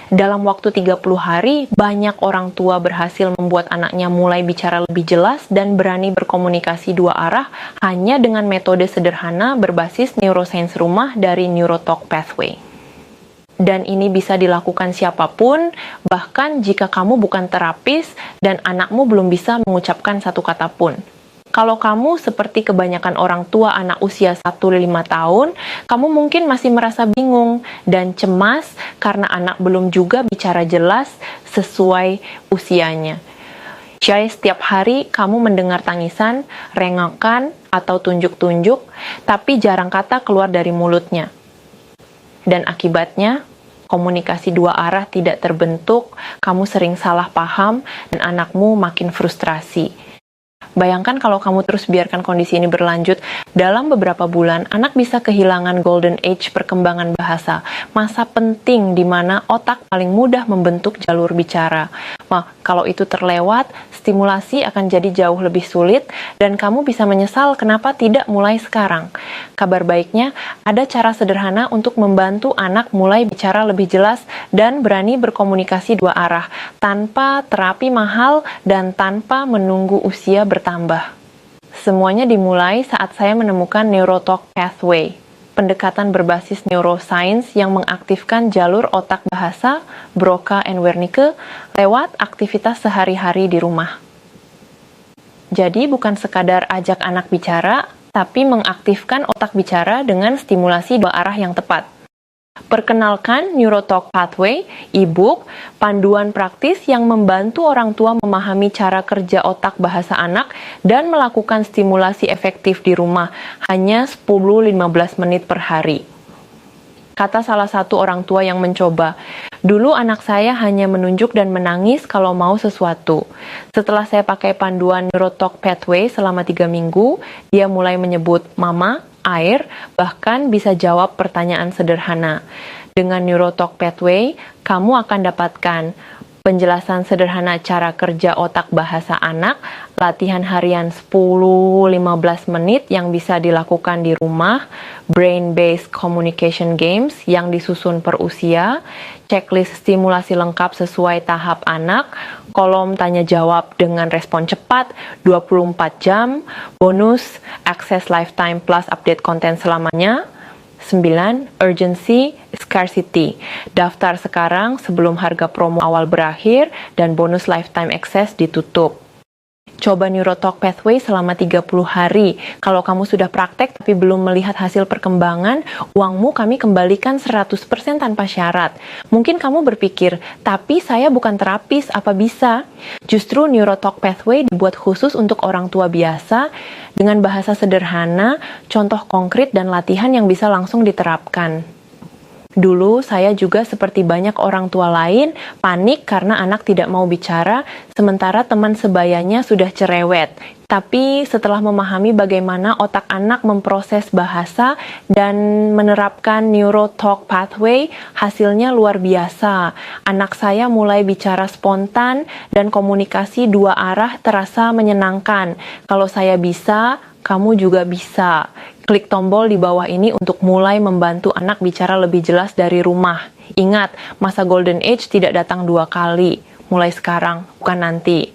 Dalam waktu 30 hari, banyak orang tua berhasil membuat anaknya mulai bicara lebih jelas dan berani berkomunikasi dua arah hanya dengan metode sederhana berbasis neuroscience rumah dari Neurotalk Pathway. Dan ini bisa dilakukan siapapun, bahkan jika kamu bukan terapis dan anakmu belum bisa mengucapkan satu kata pun. Kalau kamu seperti kebanyakan orang tua anak usia 1-5 tahun, kamu mungkin masih merasa bingung dan cemas karena anak belum juga bicara jelas sesuai usianya. Jadi setiap hari kamu mendengar tangisan, rengakan, atau tunjuk-tunjuk, tapi jarang kata keluar dari mulutnya. Dan akibatnya, komunikasi dua arah tidak terbentuk, kamu sering salah paham, dan anakmu makin frustrasi. Bayangkan kalau kamu terus biarkan kondisi ini berlanjut, dalam beberapa bulan anak bisa kehilangan golden age perkembangan bahasa, masa penting di mana otak paling mudah membentuk jalur bicara. Kalau itu terlewat, stimulasi akan jadi jauh lebih sulit dan kamu bisa menyesal kenapa tidak mulai sekarang. Kabar baiknya, ada cara sederhana untuk membantu anak mulai bicara lebih jelas dan berani berkomunikasi dua arah, tanpa terapi mahal dan tanpa menunggu usia bertambah. Semuanya dimulai saat saya menemukan Neurotalk Pathway, pendekatan berbasis neuroscience yang mengaktifkan jalur otak bahasa, Broca and Wernicke, lewat aktivitas sehari-hari di rumah. Jadi bukan sekadar ajak anak bicara, tapi mengaktifkan otak bicara dengan stimulasi dua arah yang tepat. Perkenalkan Neurotalk Pathway, e-book, panduan praktis yang membantu orang tua memahami cara kerja otak bahasa anak dan melakukan stimulasi efektif di rumah, hanya 10-15 menit per hari. Kata salah satu orang tua yang mencoba, dulu anak saya hanya menunjuk dan menangis kalau mau sesuatu. Setelah saya pakai panduan Neurotalk Pathway selama 3 minggu, dia mulai menyebut mama, air, bahkan bisa jawab pertanyaan sederhana. Dengan Neurotalk Pathway, kamu akan dapatkan penjelasan sederhana cara kerja otak bahasa anak, latihan harian 10-15 menit yang bisa dilakukan di rumah, brain-based communication games yang disusun per usia, checklist stimulasi lengkap sesuai tahap anak, kolom tanya jawab dengan respon cepat 24 jam, bonus akses lifetime plus update konten selamanya. 9. Urgency, Scarcity. Daftar sekarang sebelum harga promo awal berakhir dan bonus lifetime access ditutup. Coba Neurotalk Pathway selama 30 hari. Kalau kamu sudah praktek tapi belum melihat hasil perkembangan, uangmu kami kembalikan 100% tanpa syarat. Mungkin kamu berpikir, tapi saya bukan terapis, apa bisa? Justru Neurotalk Pathway dibuat khusus untuk orang tua biasa dengan bahasa sederhana, contoh konkret dan latihan yang bisa langsung diterapkan. Dulu saya juga seperti banyak orang tua lain panik karena anak tidak mau bicara sementara teman sebayanya sudah cerewet. Tapi setelah memahami bagaimana otak anak memproses bahasa dan menerapkan Neurotalk Pathway, hasilnya luar biasa. Anak saya mulai bicara spontan dan komunikasi dua arah terasa menyenangkan. Kalau saya bisa, kamu juga bisa. Klik tombol di bawah ini untuk mulai membantu anak bicara lebih jelas dari rumah. Ingat, masa golden age tidak datang 2 kali. Mulai sekarang, bukan nanti.